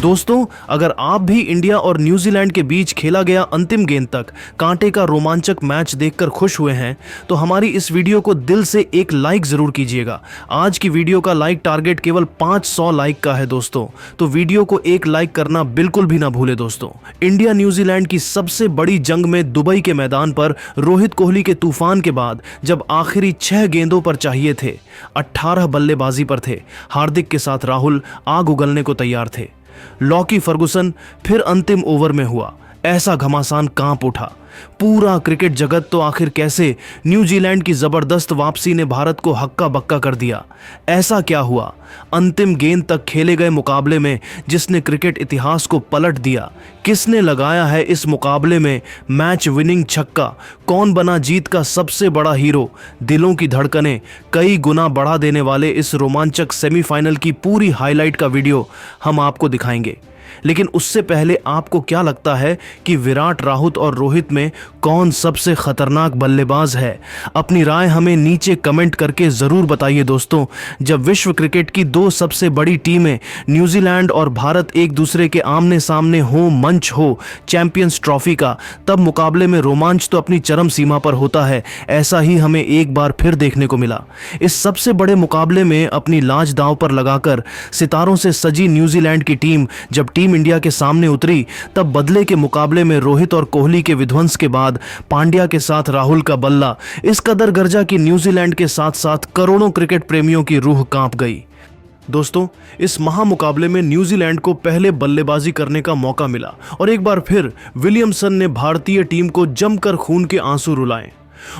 दोस्तों, अगर आप भी इंडिया और न्यूजीलैंड के बीच खेला गया अंतिम गेंद तक कांटे का रोमांचक मैच देखकर खुश हुए हैं तो हमारी इस वीडियो को दिल से एक लाइक जरूर कीजिएगा। आज की वीडियो का लाइक टारगेट केवल 500 लाइक का है दोस्तों, तो वीडियो को एक लाइक करना बिल्कुल भी ना भूले दोस्तों। इंडिया न्यूजीलैंड की सबसे बड़ी जंग में दुबई के मैदान पर रोहित कोहली के तूफान के बाद जब आखिरी 6 गेंदों पर चाहिए थे, 18 बल्लेबाजी पर थे, हार्दिक के साथ राहुल आग उगलने को तैयार थे। लॉकी फर्गुसन फिर अंतिम ओवर में हुआ, ऐसा घमासान कांप उठा। पूरा क्रिकेट जगत तो आखिर कैसे न्यूजीलैंड की जबरदस्त वापसी ने भारत को हक्का बक्का कर दिया। ऐसा क्या हुआ अंतिम गेंद तक खेले गए मुकाबले में जिसने क्रिकेट इतिहास को पलट दिया? किसने लगाया है इस मुकाबले में मैच विनिंग छक्का? कौन बना जीत का सबसे बड़ा हीरो? दिलों की धड़कनें कई गुना बढ़ा देने वाले इस रोमांचक सेमीफाइनल की पूरी हाईलाइट का वीडियो हम आपको दिखाएंगे। लेकिन उससे पहले आपको क्या लगता है कि विराट, राहुल और रोहित में कौन सबसे खतरनाक बल्लेबाज है? अपनी राय हमें नीचे कमेंट करके जरूर बताइए दोस्तों। जब विश्व क्रिकेट की दो सबसे बड़ी टीमें न्यूजीलैंड और भारत एक दूसरे के आमने सामने हो, मंच हो चैंपियंस ट्रॉफी का, तब मुकाबले में रोमांच तो अपनी चरम सीमा पर होता है। ऐसा ही हमें एक बार फिर देखने को मिला। इस सबसे बड़े मुकाबले में अपनी लाज दांव पर लगाकर सितारों से सजी न्यूजीलैंड की टीम जब टीम इंडिया के सामने उतरी, तब बदले के मुकाबले में रोहित और कोहली के विध्वंस के बाद पांड्या के साथ राहुल का बल्ला इस कदर गरजा कि न्यूजीलैंड के साथ साथ करोड़ों क्रिकेट प्रेमियों की रूह कांप गई। दोस्तों, इस महामुकाबले में न्यूजीलैंड को पहले बल्लेबाजी करने का मौका मिला और एक बार फिर विलियमसन ने भारतीय टीम को जमकर खून के आंसू रुलाए।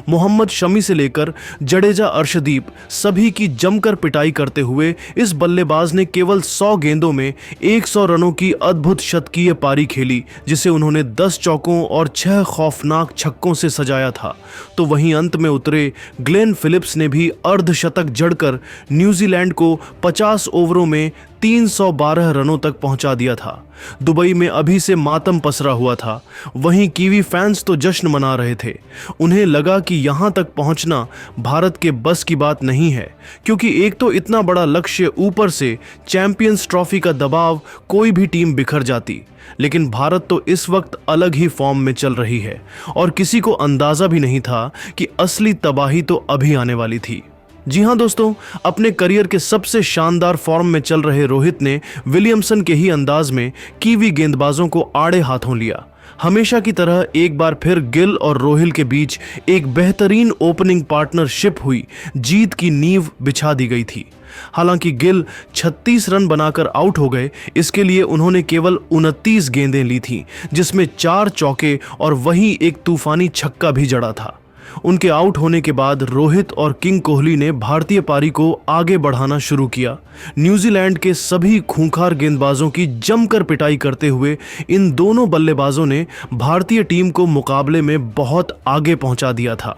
मोहम्मद शमी से लेकर जडेजा, अर्शदीप सभी की जमकर पिटाई करते हुए इस बल्लेबाज ने केवल 100 गेंदों में 100 रनों की अद्भुत शतकीय पारी खेली, जिसे उन्होंने 10 चौकों और 6 खौफनाक छक्कों से सजाया था। तो वहीं अंत में उतरे ग्लेन फिलिप्स ने भी अर्धशतक जड़कर न्यूजीलैंड को 50 ओवरों में 312 रनों तक पहुंचा दिया था। दुबई में अभी से मातम पसरा हुआ था। वहीं कीवी फैंस तो जश्न मना रहे थे। उन्हें लगा कि यहां तक पहुंचना भारत के बस की बात नहीं है, क्योंकि एक तो इतना बड़ा लक्ष्य, ऊपर से चैंपियंस ट्रॉफी का दबाव, कोई भी टीम बिखर जाती। लेकिन भारत तो इस वक्त अलग ही फॉर्म में चल रही है और किसी को अंदाजा भी नहीं था कि असली तबाही तो अभी आने वाली थी। जी हां दोस्तों, अपने करियर के सबसे शानदार फॉर्म में चल रहे रोहित ने विलियमसन के ही अंदाज में कीवी गेंदबाजों को आड़े हाथों लिया। हमेशा की तरह एक बार फिर गिल और रोहिल के बीच एक बेहतरीन ओपनिंग पार्टनरशिप हुई, जीत की नींव बिछा दी गई थी। हालांकि गिल 36 रन बनाकर आउट हो गए। इसके लिए उन्होंने केवल 29 गेंदें ली थीं, जिसमें 4 चौके और वहीं एक तूफानी छक्का भी जड़ा था। उनके आउट होने के बाद रोहित और किंग कोहली ने भारतीय पारी को आगे बढ़ाना शुरू किया। न्यूजीलैंड के सभी खूंखार गेंदबाजों की जमकर पिटाई करते हुए इन दोनों बल्लेबाजों ने भारतीय टीम को मुकाबले में बहुत आगे पहुंचा दिया था।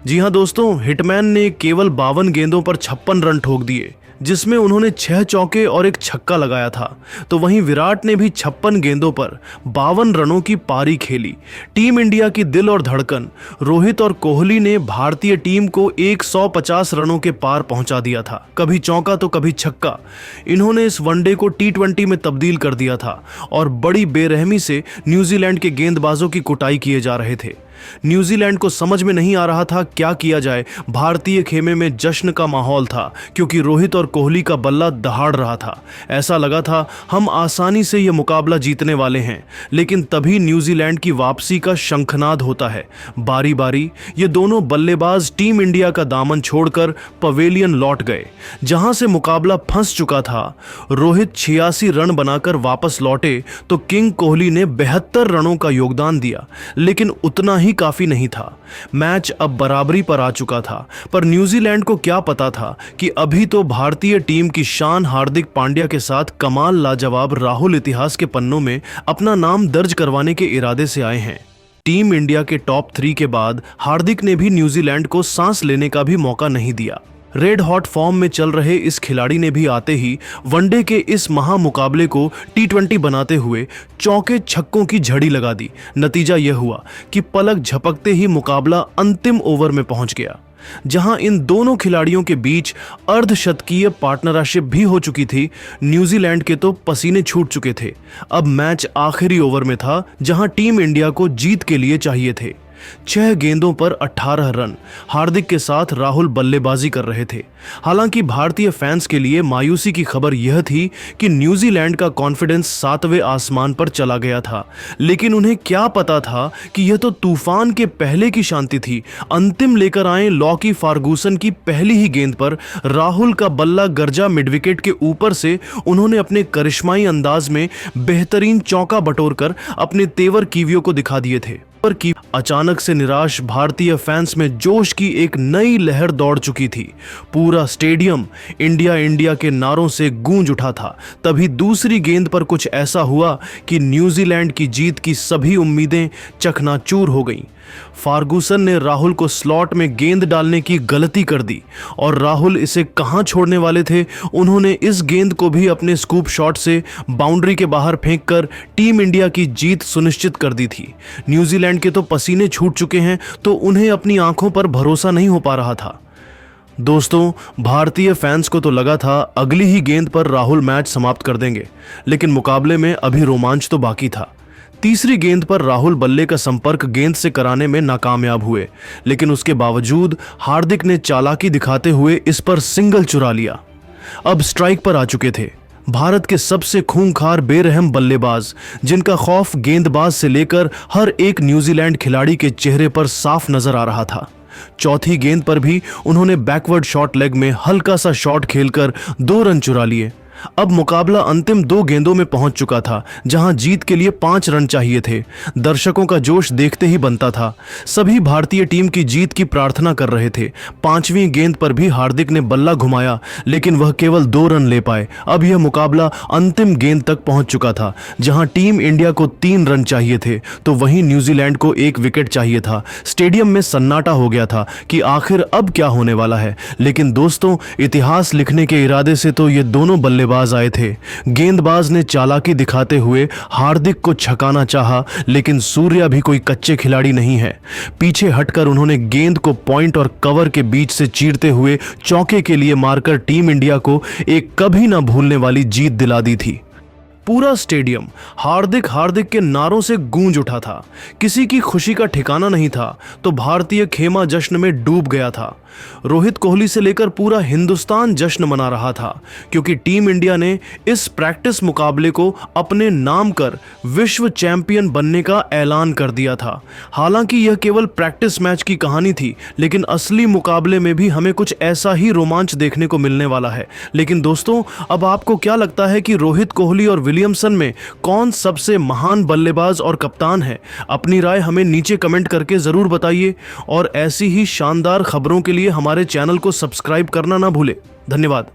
जी हां दोस्तों, हिटमैन ने केवल 52 गेंदों पर 56 रन ठोक दिए, जिसमें उन्होंने 6 चौके और एक छक्का लगाया था। तो वहीं विराट ने भी 56 गेंदों पर 52 रनों की पारी खेली। टीम इंडिया की दिल और धड़कन रोहित और कोहली ने भारतीय टीम को 150 रनों के पार पहुंचा दिया था। कभी चौका तो कभी छक्का। इन्होंने इस वनडे को T20 में तब्दील कर दिया था और बड़ी बेरहमी से न्यूजीलैंड के गेंदबाजों की कुटाई किए जा रहे थे। न्यूजीलैंड को समझ में नहीं आ रहा था क्या किया जाए। भारतीय खेमे में जश्न का माहौल था, क्योंकि रोहित और कोहली का बल्ला दहाड़ रहा था। ऐसा लगा था हम आसानी से यह मुकाबला जीतने वाले हैं। लेकिन तभी न्यूजीलैंड की वापसी का शंखनाद होता है। बारी बारी ये दोनों बल्लेबाज टीम इंडिया का दामन छोड़कर पवेलियन लौट गए, जहां से मुकाबला फंस चुका था। रोहित 86 रन बनाकर वापस लौटे तो किंग कोहली ने 72 रनों का योगदान दिया, लेकिन उतना ही काफी नहीं था। मैच अब बराबरी पर आ चुका था, पर न्यूजीलैंड को क्या पता था कि अभी तो भारतीय टीम की शान हार्दिक पांड्या के साथ कमाल लाजवाब राहुल इतिहास के पन्नों में अपना नाम दर्ज करवाने के इरादे से आए हैं। टीम इंडिया के टॉप 3 के बाद हार्दिक ने भी न्यूजीलैंड को सांस लेने का भी मौका नहीं दिया। रेड हॉट फॉर्म में चल रहे इस खिलाड़ी ने भी आते ही वनडे के इस महामुकाबले को T20 बनाते हुए चौके छक्कों की झड़ी लगा दी। नतीजा यह हुआ कि पलक झपकते ही मुकाबला अंतिम ओवर में पहुंच गया। जहां इन दोनों खिलाड़ियों के बीच अर्धशतकीय पार्टनरशिप भी हो चुकी थी। न्यूजीलैंड के तो पसीने छूट चुके थे। अब मैच आखिरी ओवर में था, जहां टीम इंडिया को जीत के लिए चाहिए थे। 6 गेंदों पर 18 रन। हार्दिक के साथ राहुल बल्लेबाजी कर रहे थे। हालांकि भारतीय फैंस के लिए मायूसी की खबर यह थी कि न्यूजीलैंड का कॉन्फिडेंस 7वें आसमान पर चला गया था। लेकिन उन्हें क्या पता था कि यह तो तूफान के पहले की शांति थी। अंतिम लेकर आए लॉकी फर्गुसन की पहली ही गेंद पर राहुल का बल्ला गरजा मिडविकेट के ऊपर से उन्होंने अपने करिश्माई अंदाज में बेहतरीन चौका बटोरकर अपने तेवर कीवियों को दिखा दिए थे। की अचानक से निराश भारतीय फैंस में जोश की एक नई लहर दौड़ चुकी थी। पूरा स्टेडियम इंडिया इंडिया के नारों से गूंज उठा था। तभी दूसरी गेंद पर कुछ ऐसा हुआ कि न्यूजीलैंड की जीत की सभी उम्मीदें चकनाचूर हो गईं। फर्गुसन ने राहुल को स्लॉट में गेंद डालने की गलती कर दी और राहुल इसे कहां छोड़ने वाले थे। उन्होंने इस गेंद को भी अपने स्कूप शॉट से बाउंड्री के बाहर फेंककर टीम इंडिया की जीत सुनिश्चित कर दी थी। न्यूजीलैंड के तो पसीने छूट चुके हैं, तो उन्हें अपनी आंखों पर भरोसा नहीं हो पा रहा था। दोस्तों, भारतीय फैंस को तो लगा था अगली ही गेंद पर राहुल मैच समाप्त कर देंगे, लेकिन मुकाबले में अभी रोमांच तो बाकी था। तीसरी गेंद पर राहुल बल्ले का संपर्क गेंद से कराने में नाकामयाब हुए, लेकिन उसके बावजूद हार्दिक ने चालाकी दिखाते हुए इस पर सिंगल चुरा लिया। अब स्ट्राइक पर आ चुके थे भारत के सबसे खूंखार बेरहम बल्लेबाज, जिनका खौफ गेंदबाज से लेकर हर एक न्यूजीलैंड खिलाड़ी के चेहरे पर साफ नजर आ रहा था। चौथी गेंद पर भी उन्होंने बैकवर्ड शॉट लेग में हल्का सा शॉट खेलकर 2 रन चुरा लिए। अब मुकाबला अंतिम 2 गेंदों में पहुंच चुका था, जहां जीत के लिए 5 रन चाहिए थे। दर्शकों का जोश देखते ही बनता था। सभी भारतीय टीम की जीत की प्रार्थना कर रहे थे। 5वीं गेंद पर भी हार्दिक ने बल्ला घुमाया, लेकिन वह केवल 2 रन ले पाए। अब यह मुकाबला अंतिम गेंद तक पहुंच चुका था, जहां टीम इंडिया को 3 रन चाहिए थे, तो वहीं न्यूजीलैंड को 1 विकेट चाहिए था। स्टेडियम में सन्नाटा हो गया था कि आखिर अब क्या होने वाला है। लेकिन दोस्तों, इतिहास लिखने के इरादे से तो ये दोनों बल्लेबाज आए थे। गेंदबाज ने चालाकी दिखाते हुए हार्दिक को छकाना चाहा, लेकिन सूर्या भी कोई कच्चे खिलाड़ी नहीं है। पीछे हटकर उन्होंने गेंद को पॉइंट और कवर के बीच से चीरते हुए चौके के लिए मारकर टीम इंडिया को एक कभी ना भूलने वाली जीत दिला दी थी। पूरा स्टेडियम हार्दिक हार्दिक के नारों से गूंज उठा था। किसी की खुशी का ठिकाना नहीं था, तो भारतीय खेमा जश्न में डूब गया था। रोहित कोहली से लेकर पूरा हिंदुस्तान जश्न मना रहा था, क्योंकि टीम इंडिया ने इस प्रैक्टिस मुकाबले को अपने नाम कर विश्व चैंपियन बनने का ऐलान कर दिया था। हालांकि यह केवल प्रैक्टिस मैच की कहानी थी, लेकिन असली मुकाबले में भी हमें कुछ ऐसा ही रोमांच देखने को मिलने वाला है। लेकिन दोस्तों, अब आपको क्या लगता है कि रोहित कोहली और विलियमसन में कौन सबसे महान बल्लेबाज और कप्तान है? अपनी राय हमें नीचे कमेंट करके जरूर बताइए, और ऐसी ही शानदार खबरों के लिए हमारे चैनल को सब्सक्राइब करना ना भूले। धन्यवाद।